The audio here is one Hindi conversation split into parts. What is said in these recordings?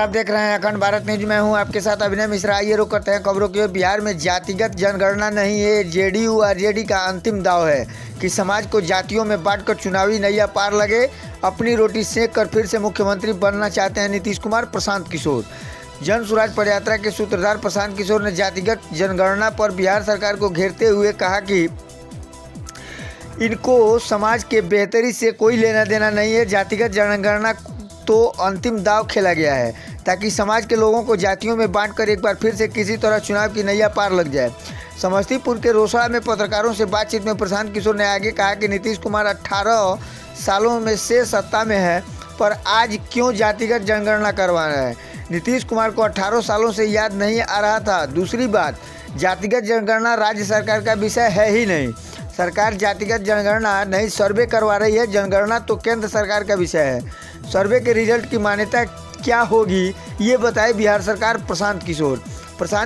आप देख रहे हैं अखंड भारत न्यूज। मैं हूं आपके साथ अभिनय मिश्रा। आइए रुक करते हैं खबरों की ओर। बिहार में जातिगत जनगणना नहीं है, जेडीयू आरजेडी का अंतिम दाव है कि समाज को जातियों में बांटकर चुनावी नैया पार लगे। अपनी रोटी सेक कर फिर से मुख्यमंत्री बनना चाहते हैं नीतीश कुमार। प्रशांत किशोर जन सुराज पदयात्रा के सूत्रधार प्रशांत किशोर ने जातिगत जनगणना पर बिहार सरकार को घेरते हुए कहा कि इनको समाज के बेहतरी से कोई लेना देना नहीं है। जातिगत जनगणना तो अंतिम दाव खेला गया है ताकि समाज के लोगों को जातियों में बांटकर एक बार फिर से किसी तरह चुनाव की नैया पार लग जाए। समस्तीपुर के रोसड़ा में पत्रकारों से बातचीत में प्रशांत किशोर ने आगे कहा कि नीतीश कुमार 18 सालों में से सत्ता में है, पर आज क्यों जातिगत जनगणना करवा रहा है। नीतीश कुमार को 18 सालों से याद नहीं आ रहा था। दूसरी बात, जातिगत जनगणना राज्य सरकार का विषय है ही नहीं। सरकार जातिगत जनगणना नहीं सर्वे करवा रही है। जनगणना तो केंद्र सरकार का विषय है। सर्वे के रिजल्ट की मान्यता क्या होगी, ये बताए बिहार सरकार। प्रशांत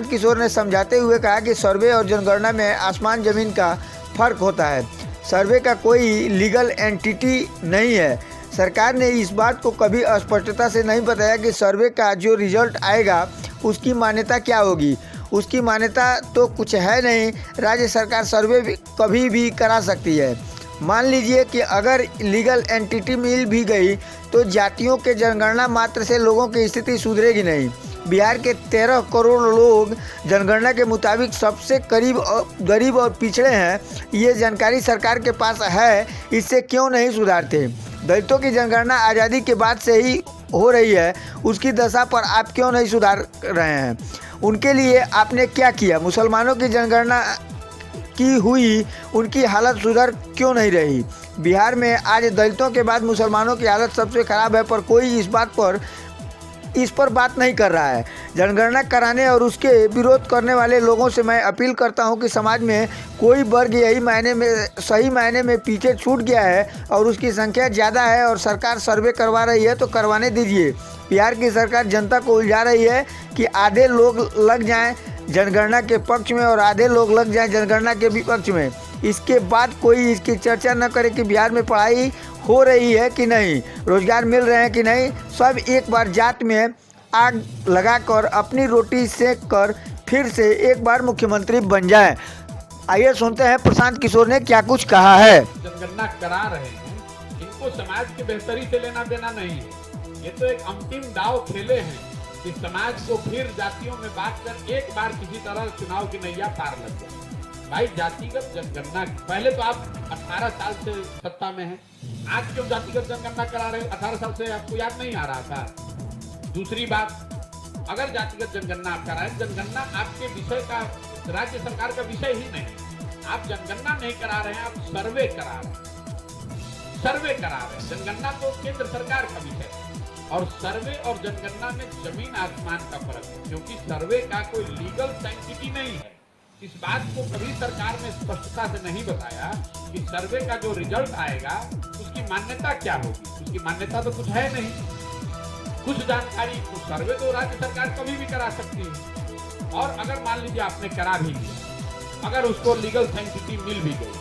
किशोर ने समझाते हुए कहा कि सर्वे और जनगणना में आसमान जमीन का फर्क होता है। सर्वे का कोई लीगल एंटिटी नहीं है। सरकार ने इस बात को कभी स्पष्टता से नहीं बताया कि सर्वे का जो रिजल्ट आएगा उसकी मान्यता क्या होगी। उसकी मान्यता तो कुछ है नहीं। राज्य सरकार सर्वे कभी भी करा सकती है। मान लीजिए कि अगर लीगल एंटिटी मिल भी गई तो जातियों के जनगणना मात्र से लोगों की स्थिति सुधरेगी नहीं। बिहार के 13 करोड़ लोग जनगणना के मुताबिक सबसे गरीब और पिछड़े हैं। ये जानकारी सरकार के पास है, इससे क्यों नहीं सुधारते। दलितों की जनगणना आज़ादी के बाद से ही हो रही है, उसकी दशा पर आप क्यों नहीं सुधार रहे हैं। उनके लिए आपने क्या किया। मुसलमानों की जनगणना की हुई, उनकी हालत सुधर क्यों नहीं रही। बिहार में आज दलितों के बाद मुसलमानों की हालत सबसे खराब है, पर कोई इस पर बात नहीं कर रहा है। जनगणना कराने और उसके विरोध करने वाले लोगों से मैं अपील करता हूं कि समाज में कोई वर्ग सही मायने में पीछे छूट गया है और उसकी संख्या ज़्यादा है और सरकार सर्वे करवा रही है तो करवाने दीजिए। बिहार की सरकार जनता को उलझा रही है कि आधे लोग लग जाएं जनगणना के पक्ष में और आधे लोग लग जाएं जनगणना के विपक्ष में। इसके बाद कोई इसकी चर्चा न करे कि बिहार में पढ़ाई हो रही है कि नहीं, रोजगार मिल रहे हैं कि नहीं। सब एक बार जात में आग लगाकर अपनी रोटी सेक कर फिर से एक बार मुख्यमंत्री बन जाए। आइए सुनते हैं प्रशांत किशोर ने क्या कुछ कहा है। जनगणना करा रहे हैं, इनको समाज के बेहतरी से लेना देना नहीं है। ये तो एक अंतिम दाव खेले हैं कि समाज को फिर जातियों में बांटकर एक बार किसी तरह चुनाव की नैया पार लग जाए। भाई जातिगत जनगणना पहले तो आप 18 साल से सत्ता में हैं, आज क्यों जातिगत जनगणना करा रहे हो। 18 साल से आपको याद नहीं आ रहा था। दूसरी बात, अगर जातिगत जनगणना आप करा रहे, जनगणना आपके विषय का राज्य सरकार का विषय ही नहीं। आप जनगणना नहीं करा रहे हैं, आप सर्वे करा रहे हैं। सर्वे करा रहे हैं। जनगणना तो केंद्र सरकार का विषय है और सर्वे और जनगणना में जमीन आसमान का फर्क है, क्योंकि सर्वे का कोई लीगल सेंटिटी नहीं है। इस बात को कभी सरकार ने स्पष्टता से नहीं बताया कि सर्वे का जो रिजल्ट आएगा उसकी मान्यता क्या होगी। उसकी मान्यता तो कुछ है नहीं। कुछ जानकारी तो सर्वे तो राज्य सरकार कभी भी करा सकती है। और अगर मान लीजिए आपने करा भी लिया, अगर उसको लीगल सेंटिटी मिल भी गई,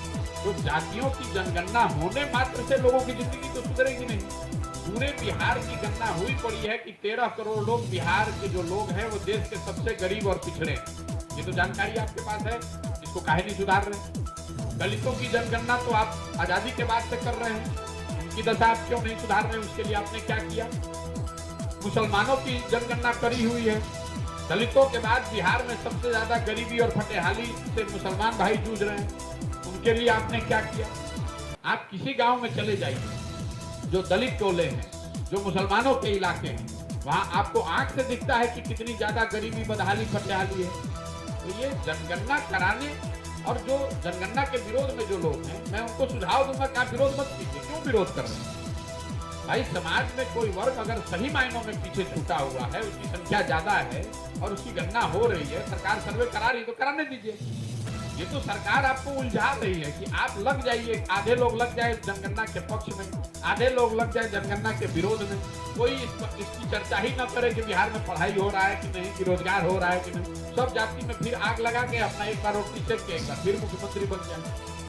तो जातियों की जनगणना होने मात्र से लोगों की जिंदगी तो सुधरेगी नहीं। पूरे बिहार की गणना हुई पड़ी है कि 13 करोड़ लोग बिहार के जो लोग हैं वो देश के सबसे गरीब और पिछड़े हैं। ये तो जानकारी आपके पास है, इसको काहे नहीं सुधार रहे। दलितों की जनगणना तो आप आजादी के बाद से कर रहे हैं, उनकी दशा आप क्यों नहीं सुधार रहे। उसके लिए आपने क्या किया। मुसलमानों की जनगणना करी हुई है, दलितों के बाद बिहार में सबसे ज्यादा गरीबी और फटेहाली से मुसलमान भाई जूझ रहे हैं, उनके लिए आपने क्या किया। आप किसी गाँव में चले जाइए जो दलित टोले हैं, जो मुसलमानों के इलाके हैं, वहां आपको आंख से दिखता है कि कितनी ज्यादा गरीबी बदहाली फटेहाली है। तो ये जनगणना कराने और जो जनगणना के विरोध में जो लोग हैं, मैं उनको सुझाव दूंगा कि आप विरोध मत कीजिए। क्यों विरोध कर रहे हैं भाई। समाज में कोई वर्ग अगर सही मायनों में पीछे छूटा हुआ है, उसकी संख्या ज्यादा है और उसकी गणना हो रही है, सरकार सर्वे करा रही है, तो कराने दीजिए। ये तो सरकार आपको उलझा रही है कि आप लग जाइए, आधे लोग लग जाए जनगणना के पक्ष में, आधे लोग लग जाए जनगणना के विरोध में। कोई इसकी चर्चा ही न करे कि बिहार में पढ़ाई हो रहा है कि नहीं, कि रोजगार हो रहा है कि नहीं। सब जाति में फिर आग लगा के अपना एक बार रोटी सेक के एक बार फिर मुख्यमंत्री बन जाए।